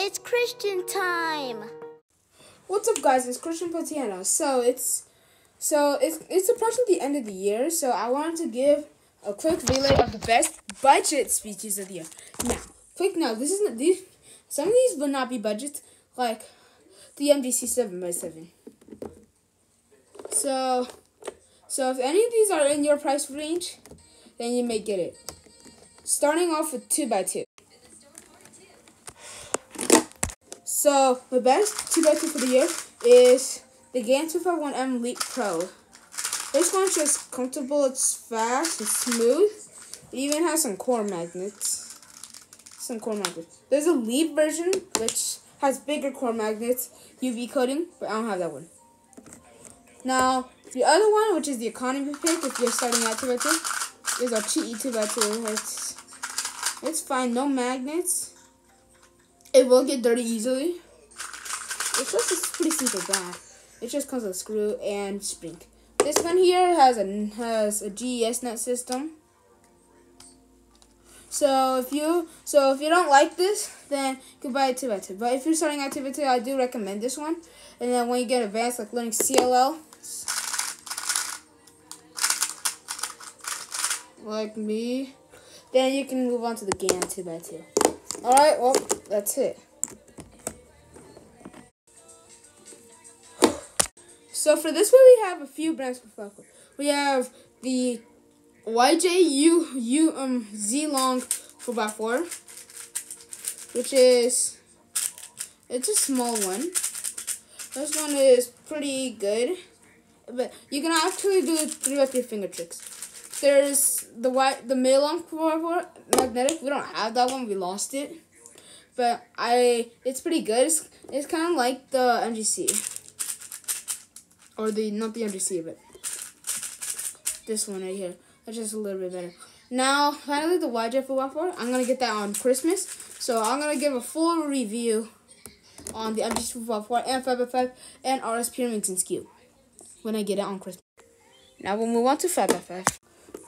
It's Christian time. What's up, guys? It's Christian Patiano. It's approaching the end of the year, so I wanted to give a quick relay of the best budget speeches of the year. Now, quick note: some of these will not be budget, like the MDC 7x7. So if any of these are in your price range, then you may get it. Starting off with 2x2. So the best 2x2 for the year is the GAN 251M Elite Pro. This one's just comfortable, it's fast, it's smooth. It even has some core magnets. There's a Lead version which has bigger core magnets, UV coating, but I don't have that one. Now, the other one, which is the economy pick, if you're starting out 2x2, is a cheap 2x2. It's fine, no magnets. It will get dirty easily. It's just a pretty simple bag. It just comes with a screw and spring. This one here has a GES nut system. So if you don't like this, then you can buy a 2x2. But if you're starting out 2x2, I do recommend this one. And then when you get advanced, like learning CLL, like me, then you can move on to the GAN 2x2. Alright, well, that's it. So for this one, we have a few brands for platform. We have the YJU Z Long 4x4, which is, it's a small one. This one is pretty good, but you can actually do 3x3 finger tricks. There's the Maylong 4x4 magnetic. We don't have that one. We lost it, but it's pretty good. It's kind of like the MGC, or not the MGC, but this one right here. That's just a little bit better. Now, finally, the YJ 4x4. I'm gonna get that on Christmas, so I'm gonna give a full review on the MGC 4x4 and 5x5 and RS Pyramids and Skew when I get it on Christmas. Now we'll move on to 5x5.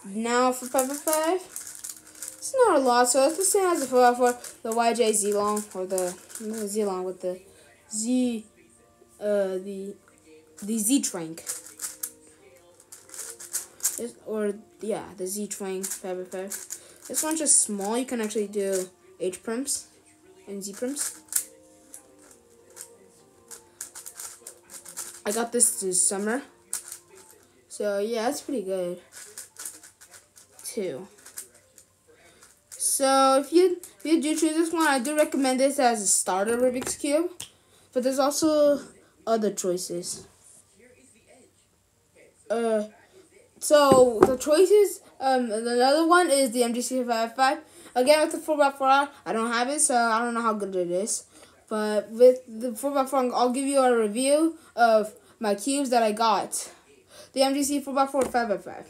Now for 5x5, it's not a lot, so it's the same as the 4x4, the YJ Z Long, or the Z Long with the Z, the Z Trank, the Z Trank 5x5. This one's just small. You can actually do H prims and Z prims. I got this summer, so yeah, it's pretty good too. So if you do choose this one, I do recommend this as a starter Rubik's Cube, but there's also other choices. So the choices, another one is the MGC 5x5. Again, with the 4x4, I don't have it, so I don't know how good it is. But with the 4x4, I'll give you a review of my cubes that I got. The MGC 4x4 5x5.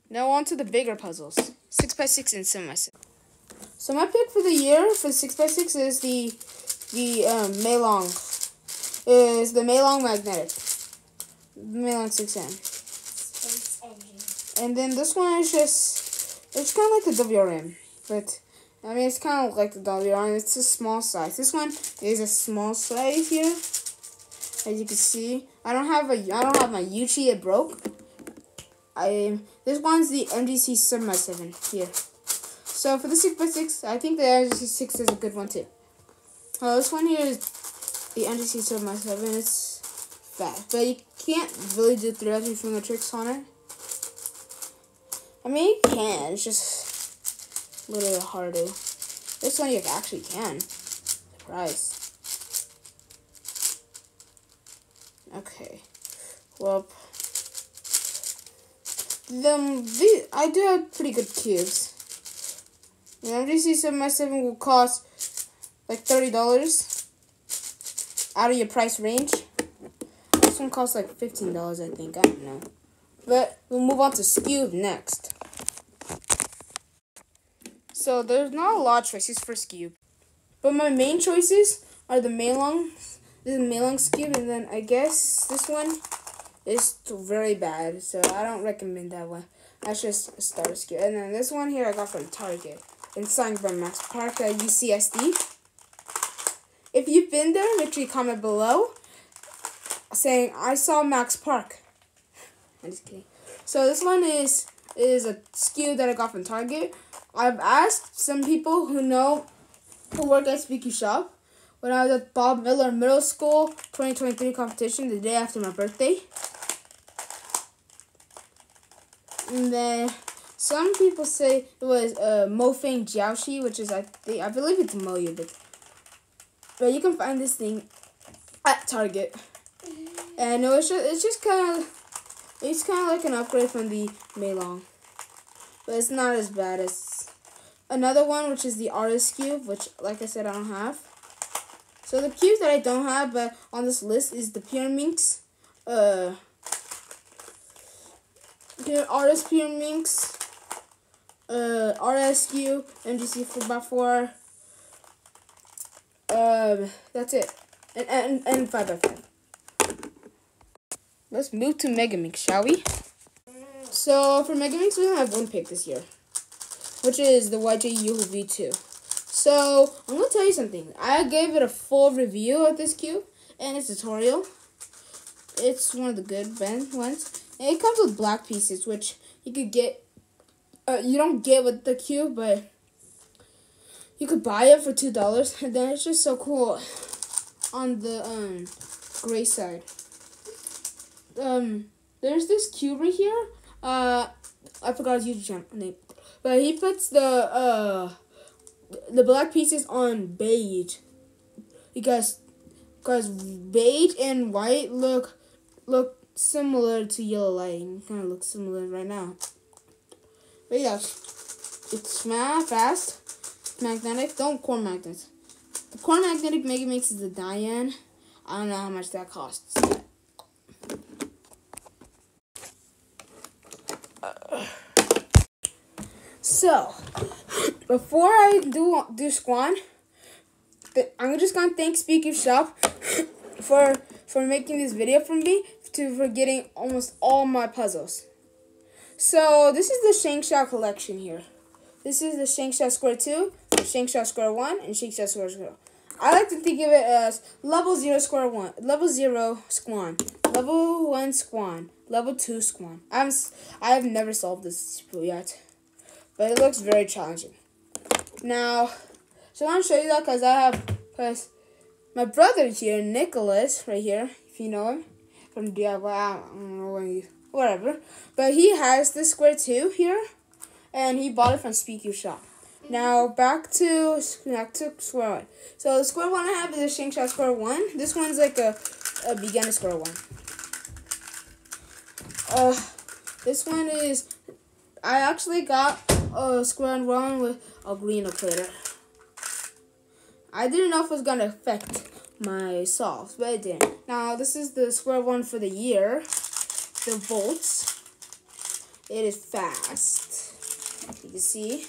Now on to the bigger puzzles, 6x6 and 7x6. So my pick for the year for 6x6 is the Maylong magnetic, Maylong 6N. And then this one is it's kind of like the WRM, but I mean it's kind of like the WRM. It's a small size. This one is a small size here, as you can see. I don't have my Yuchi. It broke. This one's the MGC 7x7 here. So for the 6x6, I think the MGC 6 is a good one too. This one here is the MGC 7x7. It's fast, but you can't really do 3x3 finger tricks on it. I mean, you can. It's just a little bit harder. This one you actually can. Surprise. Okay. Well, I do have pretty good cubes. The MGC 7x7 will cost like $30 out of your price range. This one costs like $15, I think. I don't know. But we'll move on to Skew next. So there's not a lot of choices for Skew, but my main choices are the Maylong. This is Maylong Skew, and then I guess this one is very bad, so I don't recommend that one. That's just a starter Skew. And then this one here I got from Target and signed by Max Park at UCSD. If you've been there, make sure you comment below saying I saw Max Park. I'm just kidding. So this one is a SKU that I got from Target. I've asked some people who work at Speedcubes shop when I was at Bob Miller Middle School 2023 competition the day after my birthday. And then some people say it was Mofang Jiaoshi, which is I believe it's Moyu, but you can find this thing at Target. And it's just kind of like an upgrade from the Meilong, but it's not as bad as another one, which is the Artist Cube, which, like I said, I don't have. So the cubes that I don't have, but on this list, is the Pyraminx, Artist Pyraminx, RSQ, MGC 4x4. That's it, and 5x5. Let's move to Megamix, shall we? So for Megamix, we only have one pick this year, which is the YJ Yuhu V2. So I'm gonna tell you something. I gave it a full review of this cube and its tutorial. It's one of the good ones. And it comes with black pieces, which you could get. You don't get with the cube, but you could buy it for $2, and then it's just so cool on the gray side. There's this cube right here. I forgot his YouTube channel name, but he puts the black pieces on beige because beige and white look similar to yellow lighting. Kind of looks similar right now. But yeah, it's fast, magnetic. Don't core magnets. The core magnetic Megamix is the Diane. I don't know how much that costs. So, before I do Squan, I'm just gonna thank Speedcubes shop for making this video for me for getting almost all my puzzles. So this is the Shangsha collection here. This is the Shangsha Square 2, the Shangsha Square 1, and Shangsha Square 0. I like to think of it as level 0 Square 1, level 0 Squan, level 1 Squan, level 2 Squan. I have never solved this yet, but it looks very challenging. Now, so I want to show you that because my brother here, Nicholas, right here, if you know him, from DIY, I don't know whatever, but he has this Square 2 here, and he bought it from Speedcubes shop. Now, back to Square 1. So, the Square 1 I have is a Shangsha Square 1. This one's like a beginner Square 1. This one is, I actually got a Square 1 with a green equator. I didn't know if it was going to affect my solves, but it didn't. Now, this is the Square 1 for the year. The volts. It is fast. You can see.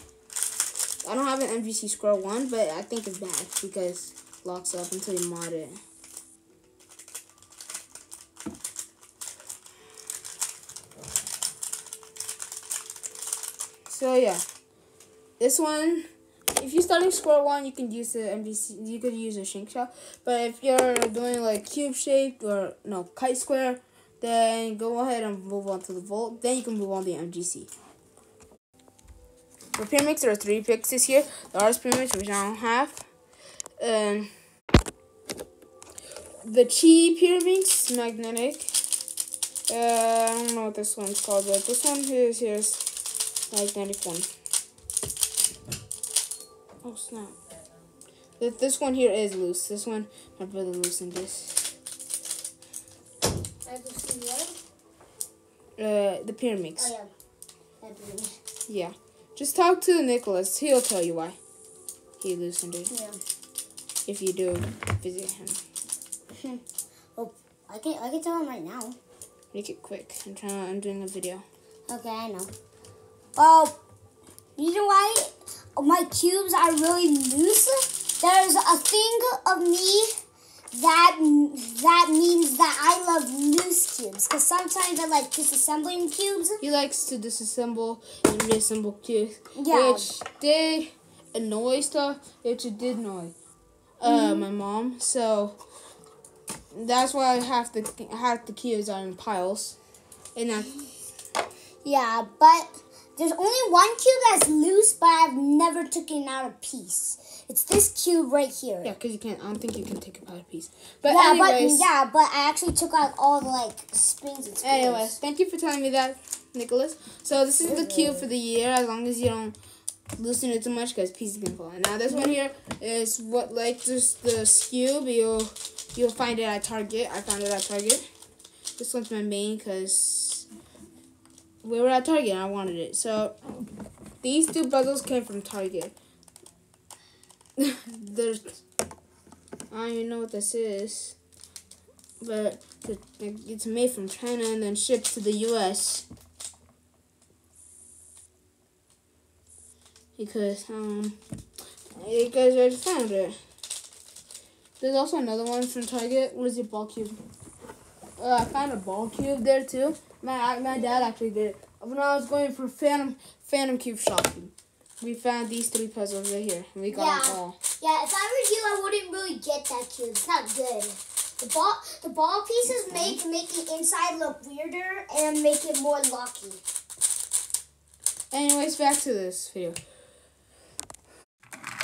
I don't have an MGC Square 1, but I think it's bad because it locks up until you mod it. So yeah, this one, if you're starting Square 1, you can use the MGC. You could use a Shangsha, but if you're doing like cube shape or no kite square, then go ahead and move on to the volt. Then you can move on to the MGC. For Pyraminx, there are 3 picks this year. The Artist Pyraminx, which I don't have. The Chi Pyraminx, magnetic. I don't know what this one's called, but this one here's magnetic one. Oh snap! This one here is loose. This one, my brother loosened this. The Pyraminx. Oh yeah. Yeah. Just talk to Nicholas. He'll tell you why he loosened it. Yeah. If you do visit him. Oh, I can tell him right now. Make it quick. I'm doing a video. Okay, I know. Well, reason why my cubes are really loose, there's a thing of me that means that I love loose cubes. Because sometimes I like disassembling cubes. He likes to disassemble and reassemble cubes. Yeah. Which did annoy stuff, which it did annoy. my mom. So that's why half the cubes are in piles, and yeah, but there's only one cube that's loose, but I've never taken out a piece. It's this cube right here. Yeah, because you can't. I don't think you can take it out a piece. But yeah, anyways, but I actually took out all the like springs and springs. Anyways, thank you for telling me that, Nicholas. So this is the cube for the year, as long as you don't loosen it too much, because pieces can fall. Now this one here is what like just the cube. You'll find it at Target. I found it at Target. This one's my main because we were at Target and I wanted it. So these two puzzles came from Target. There's I don't even know what this is, but it's made from China and then shipped to the U.S. because I just found it. There's also another one from Target. What is it? Ball cube. I found a ball cube there too. My dad actually did it when I was going for Phantom Cube shopping. We found these three puzzles right here. And we got them all. Yeah, if I were you, I wouldn't really get that cube. It's not good. The ball pieces make the inside look weirder and make it more lucky. Anyways, back to this video.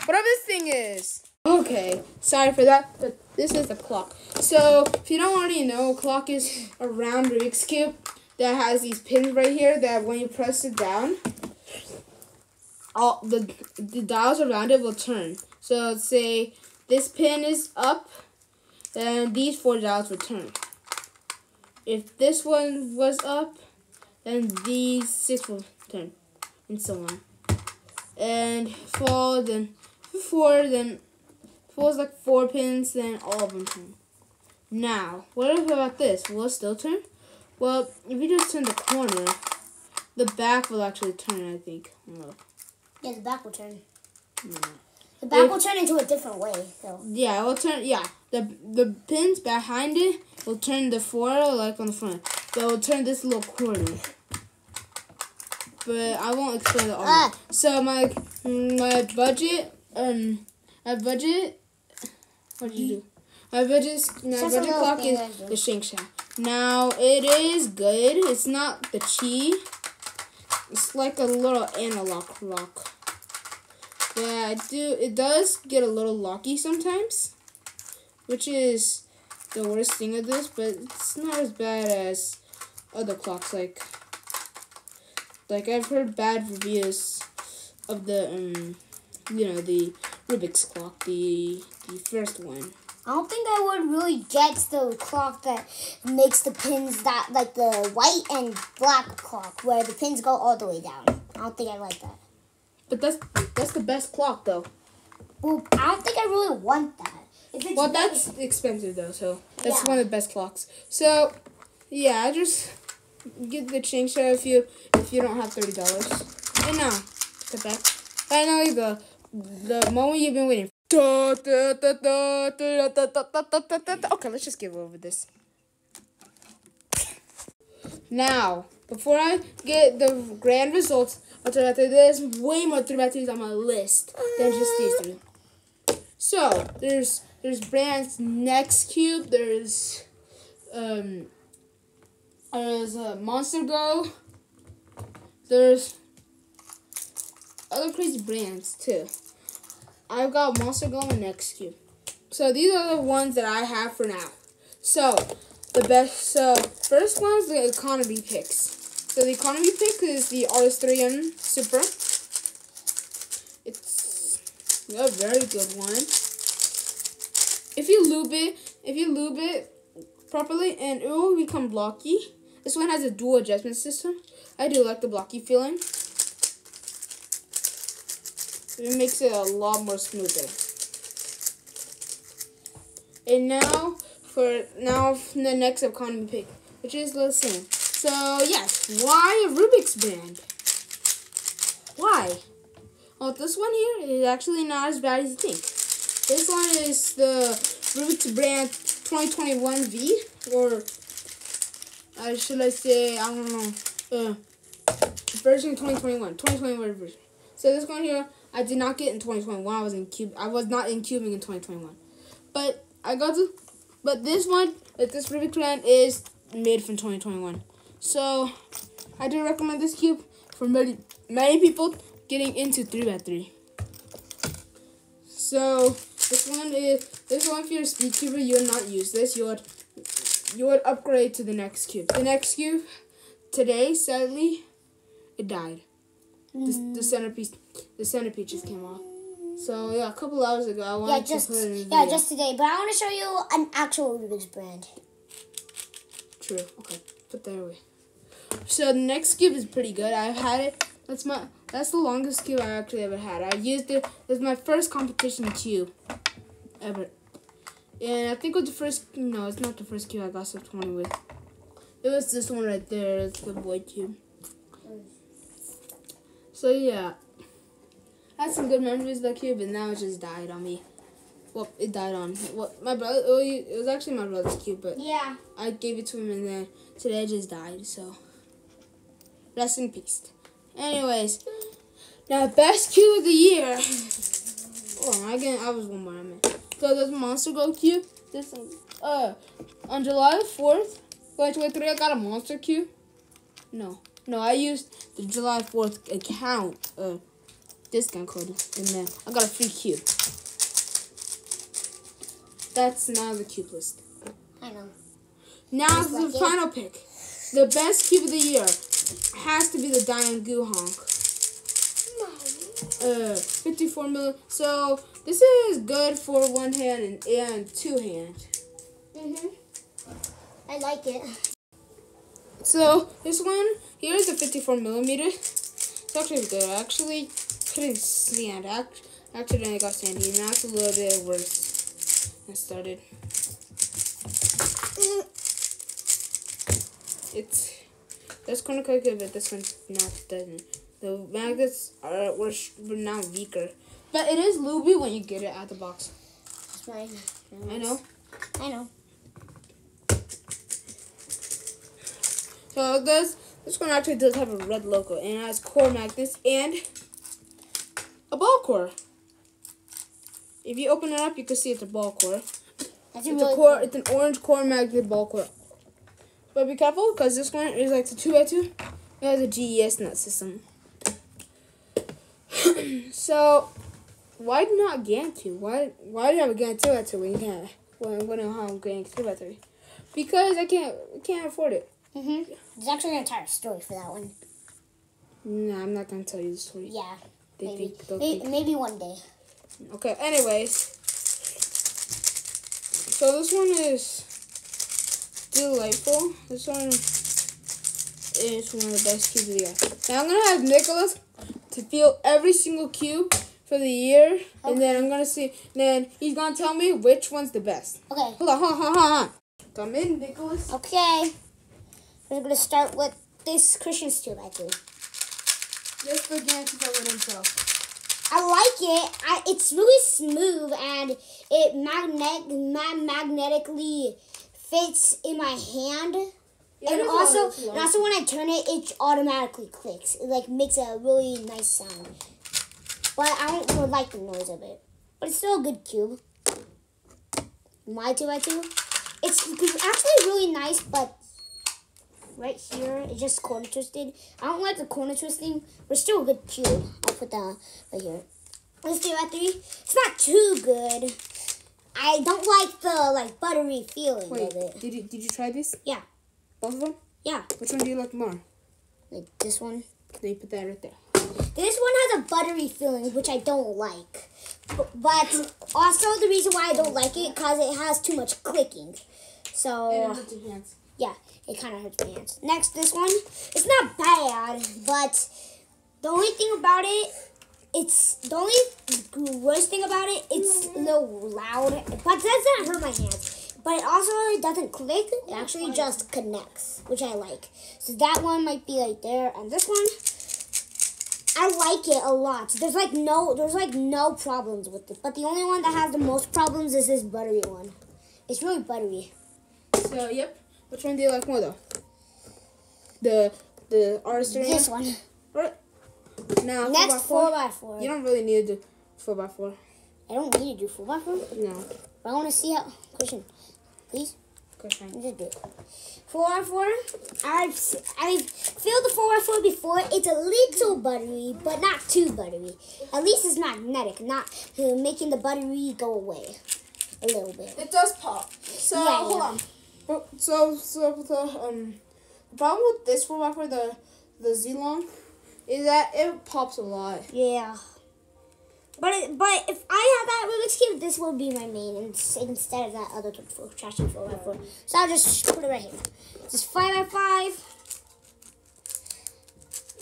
Whatever this thing is. Okay, sorry for that, but this is the clock. So, if you don't already know, a clock is a round Rubik's Cube that has these pins right here that when you press it down, all the dials around it will turn. So say this pin is up, then these 4 dials will turn. If this one was up, then these 6 will turn, and so on. And fall, then 4, then 4 is like 4 pins, then all of them turn. Now, what about this? Will it still turn? Well, if you just turn the corner, the back will actually turn, I think. Yeah, the back will turn. The back will turn into a different way, though. Yeah, it will turn. Yeah, the pins behind it will turn the 4 like on the front, but it will turn this little corner. But I won't explain it all. So my budget. What did you do? My budget clock is the Shake Shack. Now it is good. It's not the Chi. It's like a little analog clock. Yeah, it does get a little locky sometimes, which is the worst thing of this, but it's not as bad as other clocks. Like I've heard bad reviews of the the Rubik's clock, the first one. I don't think I would really get the clock that makes the pins that like the white and black clock where the pins go all the way down. I don't think I like that. But that's the best clock though. Well, I don't think I really want that. Well, that's expensive though, so that's one of the best clocks. So yeah, I just get the Shake Shack if you don't have $30. And now, step back. Finally, the moment you've been waiting for. Okay, let's just give over this. Now, before I get the grand results, I'll tell you that there's way more 3x3s on my list than just these 3. So, there's brands Next Cube, there's Monster Go, there's other crazy brands too. I've got Monster Go and Next Cube. So these are the ones that I have for now. So first one's the economy picks. So the economy pick is the RS3M Super. It's a very good one. If you lube it properly, and it will become blocky. This one has a dual adjustment system. I do like the blocky feeling. It makes it a lot more smoother. And now for the next economy pick, which is the same. So yes, why a Rubik's brand? Why? Well, this one here is actually not as bad as you think. This one is the Rubik's brand 2021V, or should I say, I don't know, version 2021 version. So this one here, I did not get in 2021. I was not in cubing in 2021. But this one, this specific brand is made from 2021. So I do recommend this cube for many people getting into 3x3. So this one for your Speedcuber, you would not use this. You would upgrade to the next cube. The next cube today, sadly, it died. The centerpiece just came off. So yeah, a couple hours ago, I wanted to put it in the video. Just today. But I want to show you an actual Rubik's brand. True. Okay, put that away. So the next cube is pretty good. I've had it. That's the longest cube I actually ever had. I used it. It was my first competition cube ever. And I think it was the first. No, it's not the first cube I got sub 20 with. It was this one right there. It's the boy cube. So yeah, I had some good memories of that cube, and now it just died on me. Well, it died on my brother. Oh, it was actually my brother's cube, but yeah, I gave it to him, and then today it just died. So rest in peace. Anyways, now best cube of the year. Oh, I was one more. I meant. So there's Monster Go cube. This on July 4th, 2023, I got a Monster cube. No, I used the July 4th account discount code, and then I got a free cube. That's now the cube list. I know. Now the final pick. The best cube of the year has to be the Diamond Goo Honk. 54 mil. So this is good for one hand and two hand. I like it. So this one here is a 54 millimeter. It's actually good. I actually couldn't stand. Actually, then I got sandy, and that's a little bit worse. I started. This one quite good, but this one doesn't. The magnets were now weaker, but it is lubey when you get it out the box. That's mine. I know. So this one actually does have a red logo, and it has core magnets and a ball core. If you open it up, you can see it's a ball core. It's an orange core magnet ball core. But be careful, because this one is like the 2x2. It has a GES nut system. So why not GAN 2? Why do you have a GAN 2x2 when you can't? When I have GAN 2x3? Because I can't afford it. There's actually an entire story for that one. No, I'm not gonna tell you the story. Yeah, Maybe maybe one day. Okay. Anyways, so this one is delightful. This one is one of the best cubes of the year. Now I'm gonna have Nicholas to feel every single cube for the year, okay. And then I'm gonna see. Then he's gonna tell me which one's the best. Okay. Hold on. Come in, Nicholas. Okay. We're gonna start with this Christian's tube, I think. Just begin to tell it himself. I like it. It's really smooth, and it magnetically fits in my hand. Yeah, and also when I turn it, it automatically clicks. It like makes a really nice sound. But I don't really like the noise of it. But it's still a good cube. My 2x2. It's actually really nice, but right here, it's just corner twisted. I don't like the corner twisting, but it's still a good cube. I'll put that right here. Let's do that 3. It's not too good. I don't like the buttery feeling of it. Did you try this? Yeah. Both of them? Yeah. Which one do you like more? Like this one. Then you put that right there. This one has a buttery feeling, which I don't like. But also the reason why I don't like it, because it has too much clicking. So. And it hurts your hands. Yeah, it kind of hurts my hands. Next, this one. It's not bad, but the only thing about it, the only worst thing about it, it's a little loud. But that doesn't hurt my hands. But it also doesn't click. It actually just connects, which I like. So that one might be right there. And this one, I like it a lot. There's no problems with it. But the only one that has the most problems is this buttery one. It's really buttery. So, yep. Which one do you like more, though? The artistry? This one. Right. Now, next 4x4. You don't really need to do 4x4. I don't need to do 4x4? No. But I want to see how, Christian, please. Christian. Just do it. 4x4. I've filled the 4x4 before. It's a little buttery, but not too buttery. At least it's magnetic, not making the buttery go away a little bit. It does pop. So hold on. So the problem with this 4x4, the Z-Long, is that it pops a lot. Yeah. But if I had that Rubik's Cube, this would be my main instead of that other trashy 4x4. So I'll just put it right here. Just 5x5.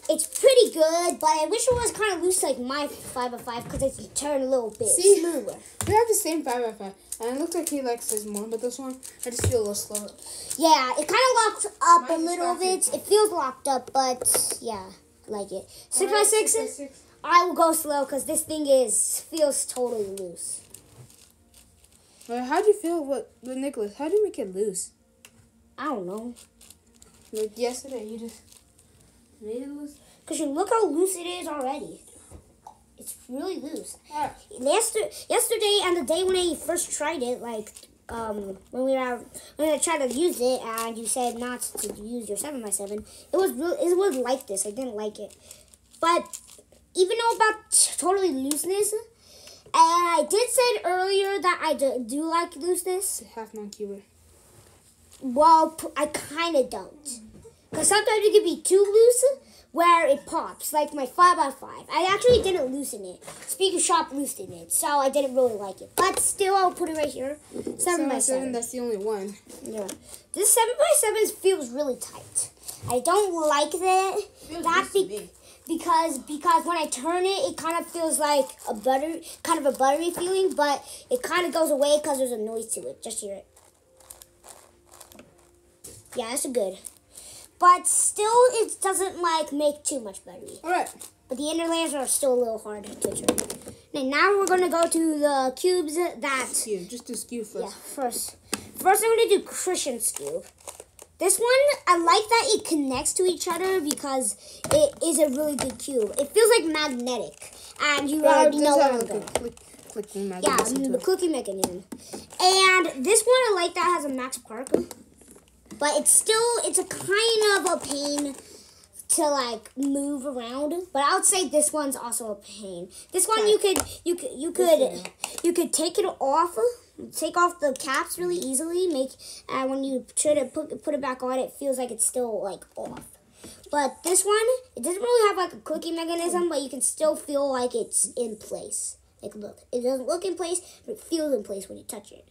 It's pretty good, but I wish it was kind of loose like my 5x5 because it can turn a little bit smoother. We have the same 5x5, and it looks like he likes this more, but this one, I just feel a little slower. Yeah, it kind of locked up a little bit. It feels locked up, but yeah, I like it. 6x6. I will go slow because this thing feels totally loose. How do you feel with Nicholas? How do you make it loose? I don't know. Like yesterday, you just made it loose? Because you look how loose it is already. It's really loose. Right. Yesterday and the day when I first tried it, like when I tried to use it and you said not to use your 7x7, it was like this. I didn't like it. But even though about totally looseness, and I did say earlier that I do like looseness. Half non-cuber. Well, I kind of don't. Because sometimes it can be too loose where it pops, like my 5x5. I actually didn't loosen it. Speaker Shop loosened it, so I didn't really like it. But still, I'll put it right here. 7x7. That's the only one. Yeah. This 7x7 feels really tight. I don't like that. Because when I turn it, it kind of feels like a buttery feeling, but it kind of goes away because there's a noise to it. Just hear it. Yeah, that's good. But still, it doesn't make too much buttery. All right. But the inner layers are still a little hard to turn. And now we're gonna go to the cubes that. Just do cube first. Yeah, first I'm gonna do Christian's cube. This one, I like that it connects to each other because it is a really good cube. It feels like magnetic, and you already know where I'm going. Clicking mechanism. Yeah, the clicking mechanism. And this one, I like that has a max park, but it's a kind of a pain to move around. But I would say this one's also a pain. This one you could take it off. Take off the caps really easily. When you try to put it back on, it feels like it's still off. But this one, it doesn't really have a clicking mechanism, but you can still feel like it's in place. Look, it doesn't look in place, but it feels in place when you touch it.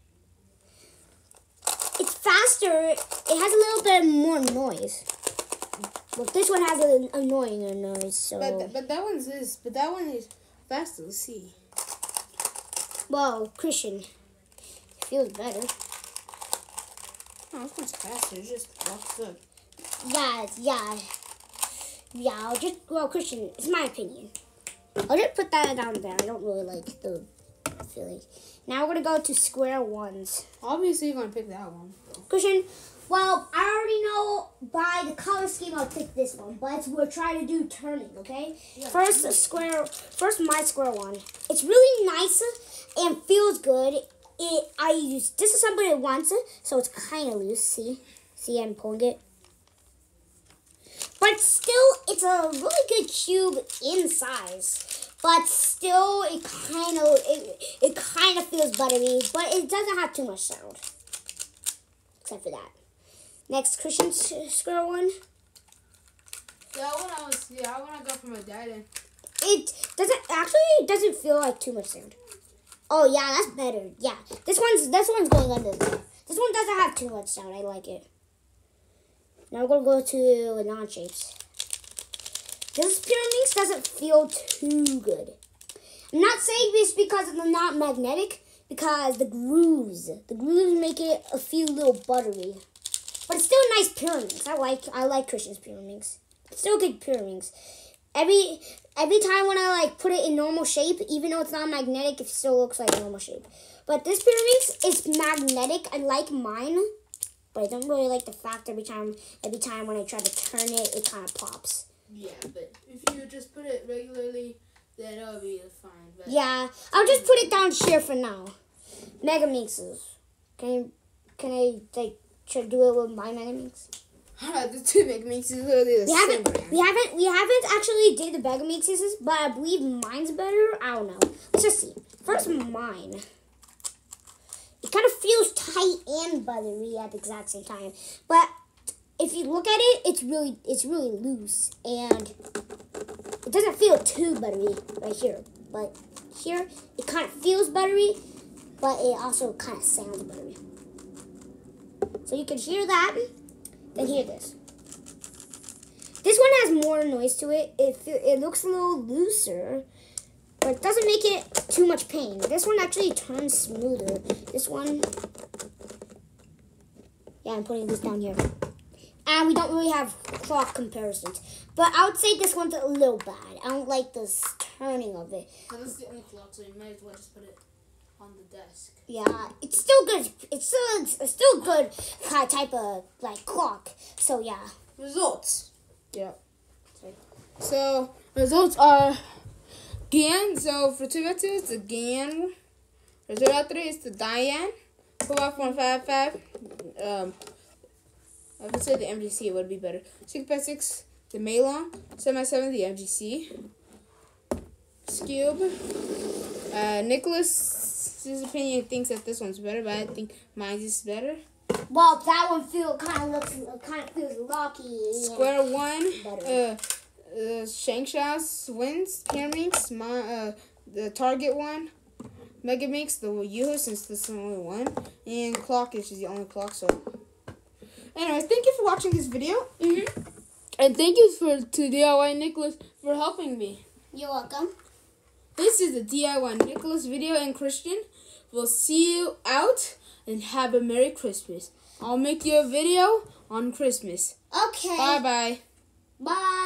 It's faster. It has a little bit more noise. Look, this one has an annoying noise. So. But that one is faster. Let's see. Well, Christian. Feels better. Oh, this one's faster. It just walks up. Yeah. Christian, it's my opinion. I'll just put that down there. I don't really like the feeling. Now we're gonna go to square ones. Obviously, you're gonna pick that one. Christian, well, I already know by the color scheme I'll pick this one, but we're trying to do turning, okay? Yeah. First my square one. It's really nice and feels good. Disassembled it once, so it's kind of loose. See, I'm pulling it. But still, it's a really good cube in size. But still, it kind of feels buttery, but it doesn't have too much sound. Except for that. Next, Christian's square one. Yeah, I want to go for my dad. And it doesn't feel like too much sound. Oh yeah, that's better. Yeah, this one's going under there. This one doesn't have too much sound. I like it. Now we're gonna go to non-shapes. This Pyraminx doesn't feel too good. I'm not saying this because it's not magnetic, because the grooves make it feel a little buttery. But it's still a nice Pyraminx. I like Christian's Pyraminx. It's still a good Pyraminx. Every time when I put it in normal shape, even though it's not magnetic, it still looks like normal shape. But this Pyraminx is magnetic. I like mine, but I don't really like the fact every time when I try to turn it, it kind of pops. Yeah, but if you just put it regularly, then it'll be fine. But yeah, I'll just put it down here for now. Mega Mixes. Can I like should do it with my Mega Mix? The two Mega Mixes are the same. We haven't actually did the Mega Mixes, but I believe mine's better. I don't know. Let's just see. First, mine. It kind of feels tight and buttery at the exact same time, but if you look at it, it's really loose, and it doesn't feel too buttery right here. But here, it kind of feels buttery, but it also kind of sounds buttery. So you can hear that, then hear this. This one has more noise to it. It looks a little looser, but it doesn't make it too much pain. This one actually turns smoother. This one, yeah, I'm putting this down here. And we don't really have clock comparisons. But I would say this one's a little bad. I don't like this turning of it. Well, this is the only clock, so you might as well just put it on the desk. Yeah, it's still good. It's still good type of like clock. So yeah. Results. Yeah. So results are GAN. So for 2 x 2 it's the GAN. For 0 x 3 it's the Diane. 4 x 4 and 5 x 5. I would say the MGC would be better. 6 x 6 the Malon. 7 x 7 the MGC. Cube. Nicholas's opinion thinks that this one's better, but I think mine is better. Well, that one kind of feels lucky. Square one. Shangsha's wins. Paramix. The Target one. Mega Mix. The Yuho, since this is the only one. And Clock, which is the only clock. So, anyways, thank you for watching this video. And thank you to DIY Nicholas for helping me. You're welcome. This is the DIY Nicholas video, and Christian. We'll see you out and have a Merry Christmas. I'll make you a video on Christmas. Okay. Bye-bye. Bye.